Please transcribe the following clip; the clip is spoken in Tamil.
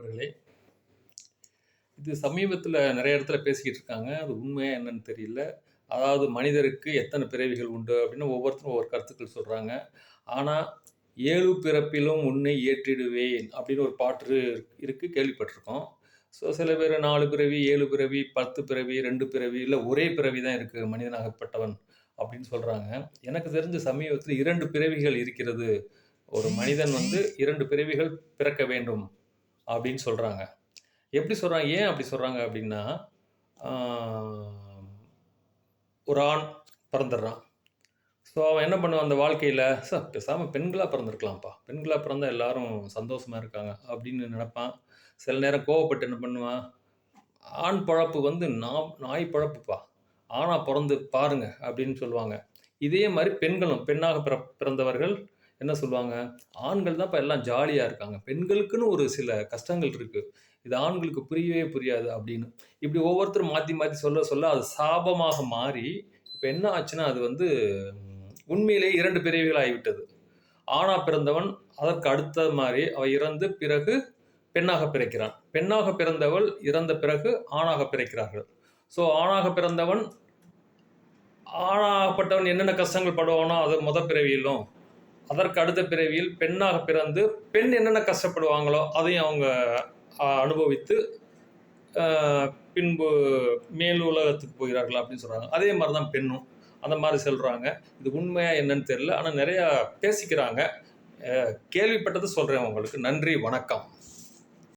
நண்பர்களே, இது சமீபத்தில நெறைய இடத்துல பேசிக்கிட்டு இருக்காங்க. அது உண்மையா என்னன்னு தெரியல. அதாவது மனிதருக்கு எத்தன பிறவிகள் உண்டு அப்படின்னு ஒவ்வொருத்தரும் ஒவ்வொரு கருத்துக்கள் சொல்றாங்க. ஆனா, "ஏழு பிறப்பிலும் உன்னை ஏற்றிடுவேன்" அப்படின்னு ஒரு பாட்டு இருக்கு கேள்விப்பட்டிருக்கோம். சில பேரு 4 பிறவி, 7 பிறவி, 10 பிறவி, 2 பிறவி, இல்ல ஒரே பிறவி தான் இருக்கு மனிதனாகப்பட்டவன் அப்படின்னு சொல்றாங்க. எனக்கு தெரிஞ்ச சமீபத்தில 2 பிறவிகள் இருக்கிறது. ஒரு மனிதன் 2 பிறவிகள் பிறக்க வேண்டும் அப்படின்னு சொல்றாங்க. எப்படி சொல்றாங்க? ஏன் அப்படி சொல்றாங்க அப்படின்னா, ஆ ஒரு ஆண் பிறந்துடுறான். அவன் என்ன பண்ணுவான் அந்த வாழ்க்கையில, பேசாம பெண்களா பிறந்திருக்கலாம்ப்பா. பெண்களா பிறந்தா எல்லாரும் சந்தோஷமா இருக்காங்க." அப்படின்னு நெனைப்பான். சில நேரம் கோவப்பட்டு என்ன பண்ணுவான், "ஆண் பொழப்பு நாய் பொழப்புப்பா. ஆணா பொறந்து பாருங்க." அப்படின்னு சொல்லுவாங்க. இதே மாரி பெண்களும், பெண்ணாக பிறந்தவர்கள் என்ன சொல்லுவாங்க, "ஆண்கள் தான்ப்பா எல்லாம் ஜாலியா இருக்காங்க. பெண்களுக்குன்னு ஒரு சில கஷ்டங்கள் இருக்கு. இது ஆண்களுக்கு புரியவே புரியாது." அப்படின்னு. இப்படி ஒவ்வொருத்தரும் மாத்தி மாத்தி சொல்ல சொல்ல அது சாபமாக மாறி, இப்ப என்ன ஆச்சுன்னா, அது உண்மையிலேயே 2 பிறவிகள் ஆகிவிட்டது. ஆணா பிறந்தவன் அதற்கு அடுத்த மாரி அவன் இறந்து பிறகு பெண்ணாக பிறக்கிறான். பெண்ணாக பிறந்தவள் இறந்த பிறகு ஆணாக பிறக்கிறார்கள். ஆணாக பிறந்தவன் ஆணாகப்பட்டவன் என்னென்ன கஷ்டங்கள் படுவானோ அது பிறவியிலும், அதற்கு அடுத்த பிறவியில் பெண்ணாக பிறந்து பெண் என்னென்ன கஷ்டப்படுவாங்களோ அதையும் அவங்க அனுபவித்து அ பின்பு மேல் உலகத்துக்கு போகிறார்கள் அப்படின்னு சொல்றாங்க. அதே மாரி தான் பெண்ணும். அந்த மாரி சொல்றாங்க. இது உண்மையா என்னன்னு தெரியல. ஆனா நெறையா பேசிக்கிறாங்க. கேள்விப்பட்டத சொல்றேன் உங்களுக்கு. நன்றி, வணக்கம்.